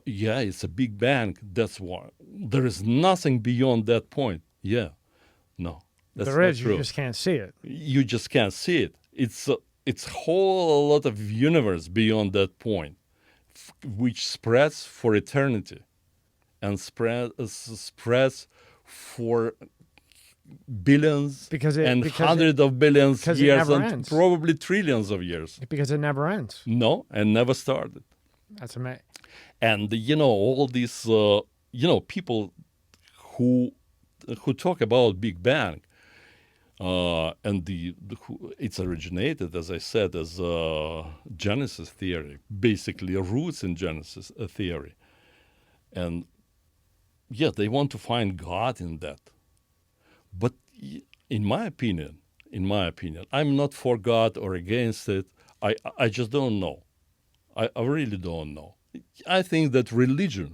Yeah, it's a Big Bang. That's why there is nothing beyond that point. Yeah, no, that's There not is, you true. just can't see it. You just can't see it. It's whole lot of universe beyond that point, which spreads for eternity and spreads for billions Because it and because it, hundreds of billions because it years never and ends. probably trillions of years. because it never ends. No, and never started. That's amazing. And all these people who talk about Big Bang, and it's originated, as I said, as Genesis theory, basically roots in Genesis theory, and yeah, they want to find God in that. But in my opinion, I'm not for God or against it. I just don't know. I really don't know. I think that religion,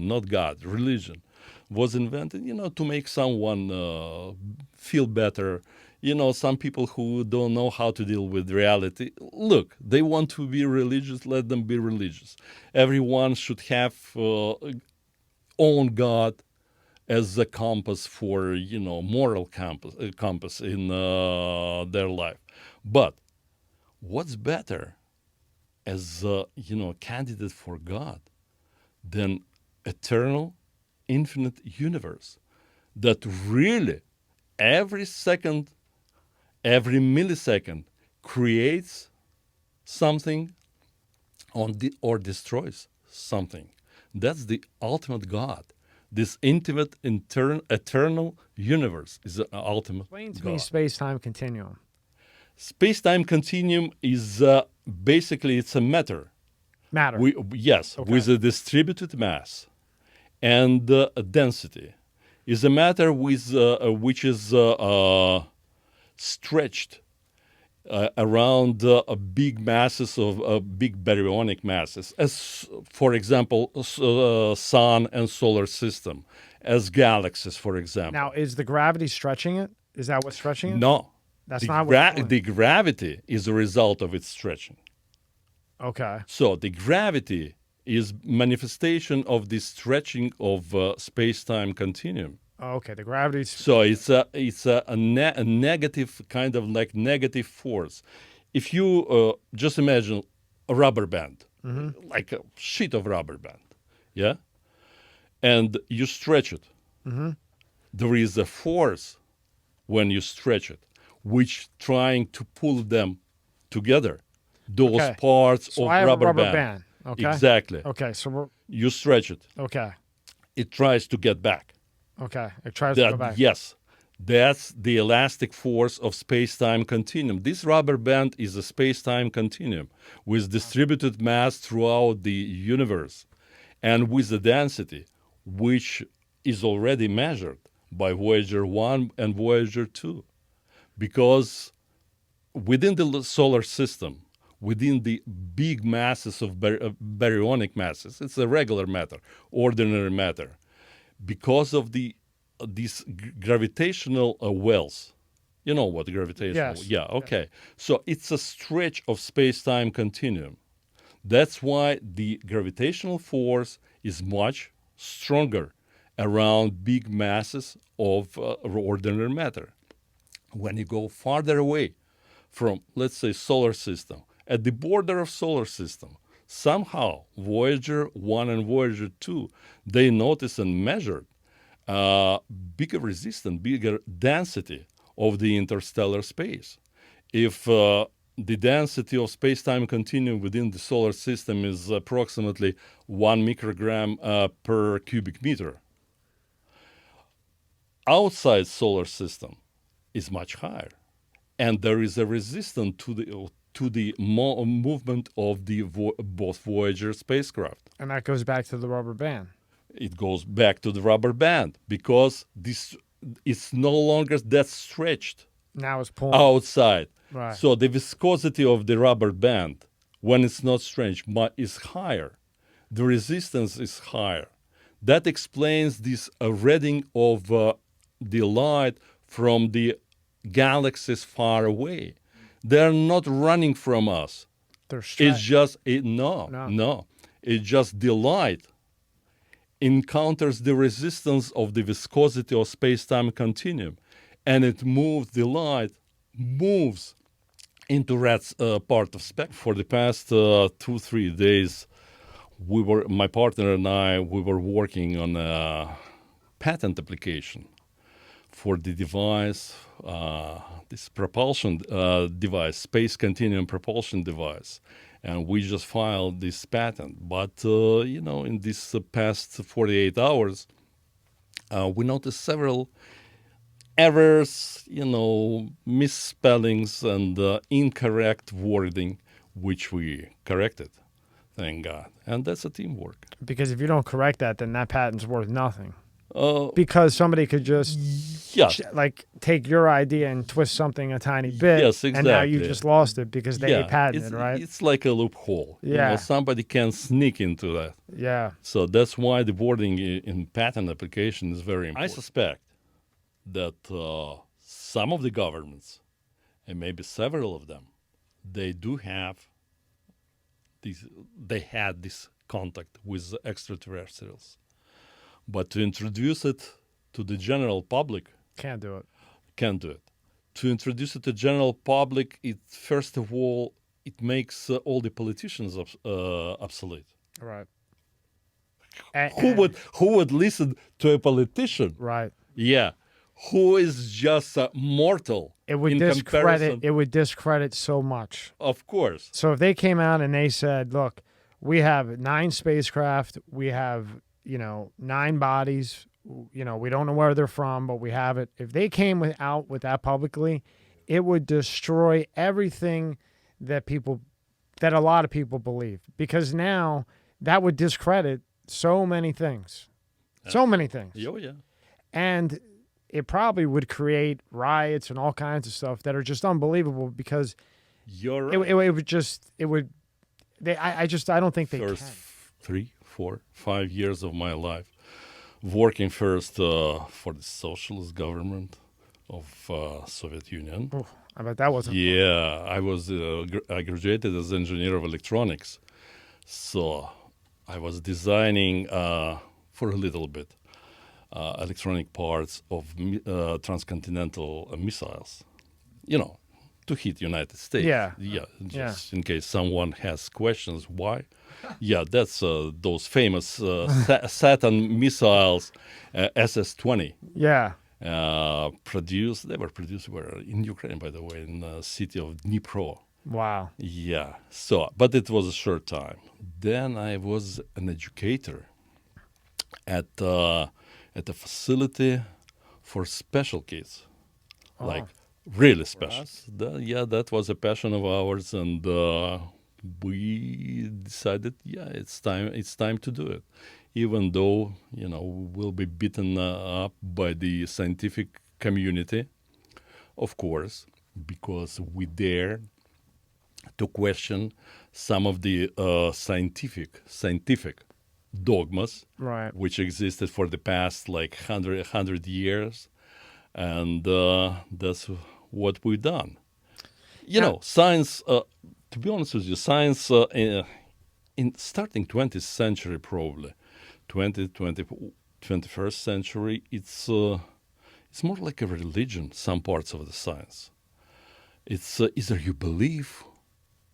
not God, religion, was invented, to make someone feel better. Some people who don't know how to deal with reality. Look, they want to be religious. Let them be religious. Everyone should have own God as a compass for moral compass in their life. But what's better as candidate for God than eternal, infinite universe that really every second, every millisecond creates something or destroys something. That's the ultimate God. This intimate, eternal universe is the ultimate Explain to God. me space-time continuum. Space-time continuum is basically it's a matter. Matter. Yes, Okay. with a distributed mass and a density. Is a matter which is stretched around big masses of big baryonic masses, as for example, sun and solar system, as galaxies, for example. Now, is the gravity stretching it? Is that what's stretching it? No, That's not what it's doing. the gravity is a result of its stretching. Okay. So the gravity is manifestation of the stretching of space-time continuum. Oh, okay. The gravity's So it's a negative kind of like negative force. If you just imagine a rubber band, like a sheet of rubber band, yeah, and you stretch it, there is a force when you stretch it, which trying to pull them together, those Okay. parts so of I have rubber a rubber band. band. Okay. Exactly. Okay. So we're You stretch it, okay. it tries to get back. Okay. It tries to go back. Yes, that's the elastic force of space-time continuum. This rubber band is a space-time continuum with distributed mass throughout the universe and with a density which is already measured by Voyager 1 and Voyager 2. Because within the solar system, within the big masses of baryonic masses, it's a regular matter, ordinary matter, because of these gravitational wells. You know what gravitational? Yes. Yeah, okay. So it's a stretch of space-time continuum. That's why the gravitational force is much stronger around big masses of ordinary matter. When you go farther away from, let's say, solar system, at the border of solar system, somehow Voyager 1 and Voyager 2, they noticed and measured bigger resistance, bigger density of the interstellar space. If the density of space-time continuum within the solar system is approximately 1 microgram per cubic meter, outside solar system is much higher, and there is a resistance to the movement of the both Voyager spacecraft. And that goes back to the rubber band. It goes back to the rubber band because this it's no longer that stretched Now it's pulling. outside. Right. So the viscosity of the rubber band, when it's not stretched, is higher. The resistance is higher. That explains this reading of the light from the galaxies far away. They're not running from us. They're stretched. It's just no. It's just the light encounters the resistance of the viscosity of space-time continuum, and it moves, the light moves into that part of spectrum. For the past 2-3 days, my partner and I, we were working on a patent application for the device, this propulsion device, space continuum propulsion device. And we just filed this patent. But, in this past 48 hours, we noticed several errors, misspellings and incorrect wording, which we corrected, thank God. And that's a teamwork. Because if you don't correct that, then that patent's worth nothing. Because somebody could just take your idea and twist something a tiny bit, yes, exactly. And now you just lost it because they patented, right? It's like a loophole. Yeah. Somebody can sneak into that. Yeah. So that's why the wording in patent application is very important. I suspect that some of the governments, and maybe several of them, they had this contact with extraterrestrials. But to introduce it to the general public, can't do it. To introduce it to the general public, first of all, it makes all the politicians obsolete. Right. Who would listen to a politician? Right. Yeah. Who is just mortal? It would discredit so much. Of course. So if they came out and they said, "Look, we have 9 spacecraft, we have 9 bodies. We don't know where they're from, but we have it." If they came out with that publicly, it would destroy everything that a lot of people believe. Because now that would discredit so many things. So many things. Oh, yeah. And it probably would create riots and all kinds of stuff that are just unbelievable because you're right. I don't think they First can. 3, 4, 5 years of my life, working first for the socialist government of Soviet Union. Oh, I bet that wasn't. Yeah, I graduated as engineer of electronics, so I was designing for a little bit electronic parts of transcontinental missiles, to hit United States. Yeah. In case someone has questions, why? Yeah, that's those famous Saturn missiles, SS-20. Yeah. They were produced in Ukraine, by the way, in the city of Dnipro. Wow. Yeah. So, but it was a short time. Then I was an educator at a facility for special kids, like really special. That was a passion of ours, and we decided, it's time to do it, even though we'll be beaten up by the scientific community, of course, because we dare to question some of the scientific dogmas, right, which existed for the past 100 years, and that's what we've done. Science. To be honest with you, science in starting 20th century, probably 21st century, it's more like a religion. Some parts of the science, it's either you believe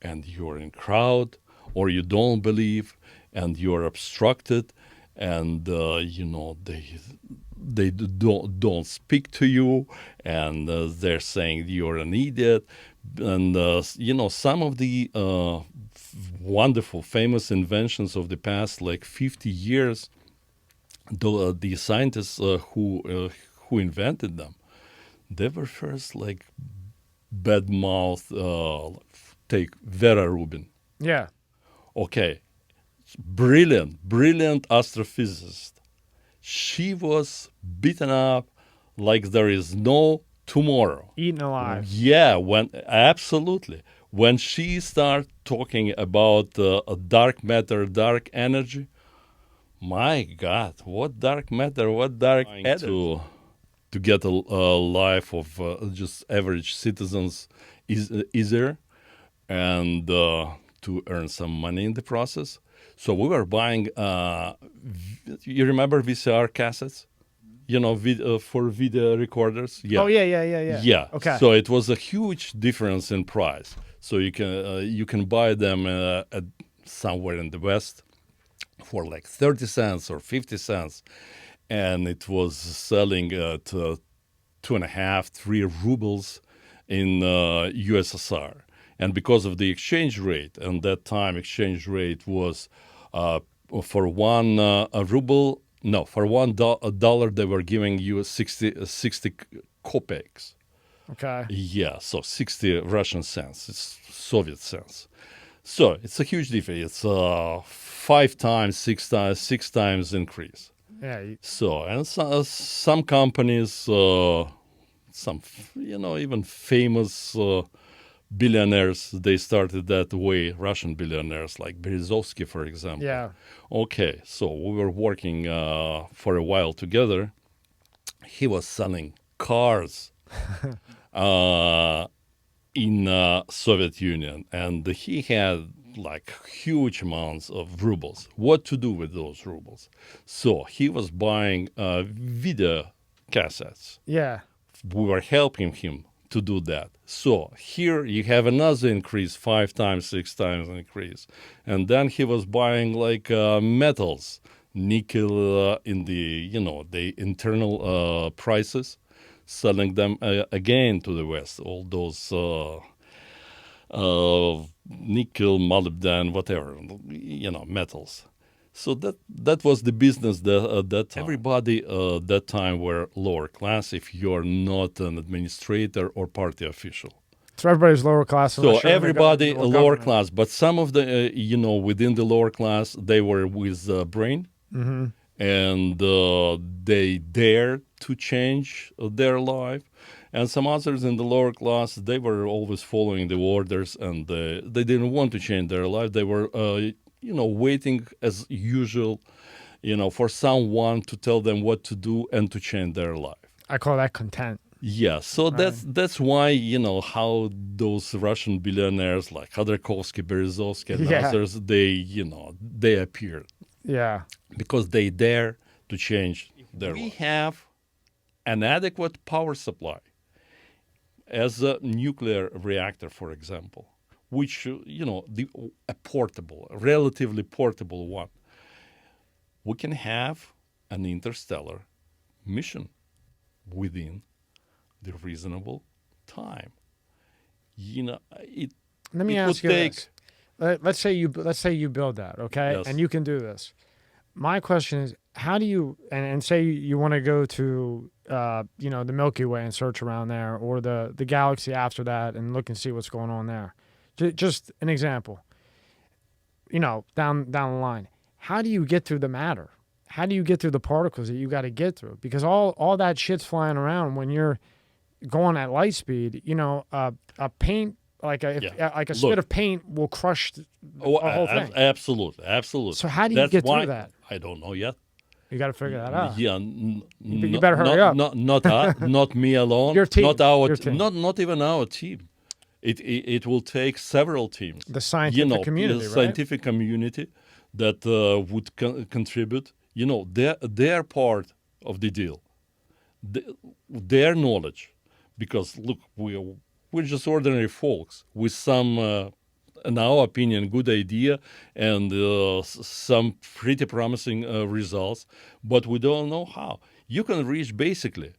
and you're in crowd, or you don't believe and you're obstructed, and they don't speak to you, and they're saying you're an idiot. And some of the wonderful, famous inventions of the past 50 years, the scientists who invented them, they were first bad mouth. Take Vera Rubin. Yeah. Okay. Brilliant astrophysicist. She was beaten up like there is no tomorrow. Eaten alive. Yeah, absolutely. When she started talking about dark matter, dark energy, my God, what dark matter, what dark energy. To get a life of just average citizens is easier, and to earn some money in the process. So we were buying, you remember VCR cassettes? For video recorders? Yeah. Oh, yeah. Yeah. Okay. So it was a huge difference in price. So you can buy them at somewhere in the West for like 30 cents or 50 cents. And it was selling at 2.5, 3 rubles in USSR. And because of the exchange rate, and that time exchange rate was for one ruble, no, for $1 they were giving you 60 kopecks. Okay. Yeah, so 60 Russian cents, it's Soviet cents. So it's a huge difference. It's 5 times, 6 times increase. Yeah. So, and some companies, some, even famous billionaires, they started that way, Russian billionaires like Berezovsky, for example. Yeah. Okay, so we were working for a while together. He was selling cars in Soviet Union, and he had like huge amounts of rubles. What to do with those rubles? So he was buying video cassettes. Yeah. We were helping him to do that. So here you have another increase, 5 times, 6 times increase. And then he was buying like metals, nickel in the internal prices, selling them again to the West, all those nickel, molybdenum, whatever, metals. So that was the business at that time. Everybody that time were lower class if you're not an administrator or party official. So everybody's lower class. So everybody or lower government. class, but some of the, within the lower class, they were with brain, and they dared to change their life. And some others in the lower class, they were always following the orders, and they didn't want to change their life. They were, waiting as usual, for someone to tell them what to do and to change their life. I call that content. Yeah, so that's why, how those Russian billionaires like Khodorkovsky, Berezovsky, and others, they appeared. Yeah. Because they dare to change their life. We have an adequate power supply as a nuclear reactor, for example, which, a portable, a relatively portable one. We can have an interstellar mission within the reasonable time. Let me ask you this. Let's say you build that, okay? Yes. And you can do this. My question is, how do you, and say you want to go to, the Milky Way and search around there, or the galaxy after that and look and see what's going on there. Just an example, down the line. How do you get through the matter? How do you get through the particles that you got to get through? Because all that shit's flying around when you're going at light speed. A paint, like a spit of paint will crush the whole thing. Absolutely. So how do you get through that? I don't know yet. You got to figure that out. Yeah, you better hurry up. Not me alone. Your team. Your team. Not even our team. It will take several teams. The scientific community, the scientific community that would contribute. Their part of the deal, their knowledge, because look, we're just ordinary folks with some, in our opinion, good idea and some pretty promising results, but we don't know how. You can reach basically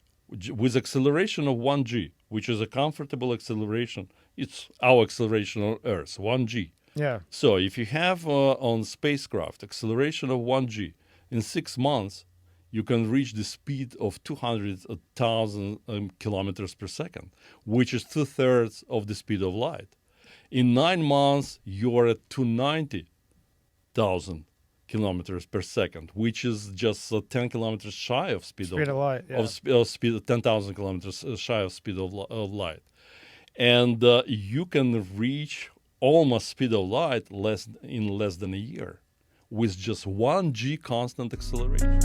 with acceleration of 1g, which is a comfortable acceleration. It's our acceleration on Earth, 1g. Yeah. So if you have on spacecraft acceleration of 1g, in 6 months, you can reach the speed of 200,000 kilometers per second, which is 2/3 of the speed of light. In 9 months, you're at 290,000 kilometers per second, which is just 10 kilometers shy of speed of light. Yeah. Of speed 10,000 kilometers shy of speed of light, and you can reach almost speed of light in less than a year, with just 1g constant acceleration.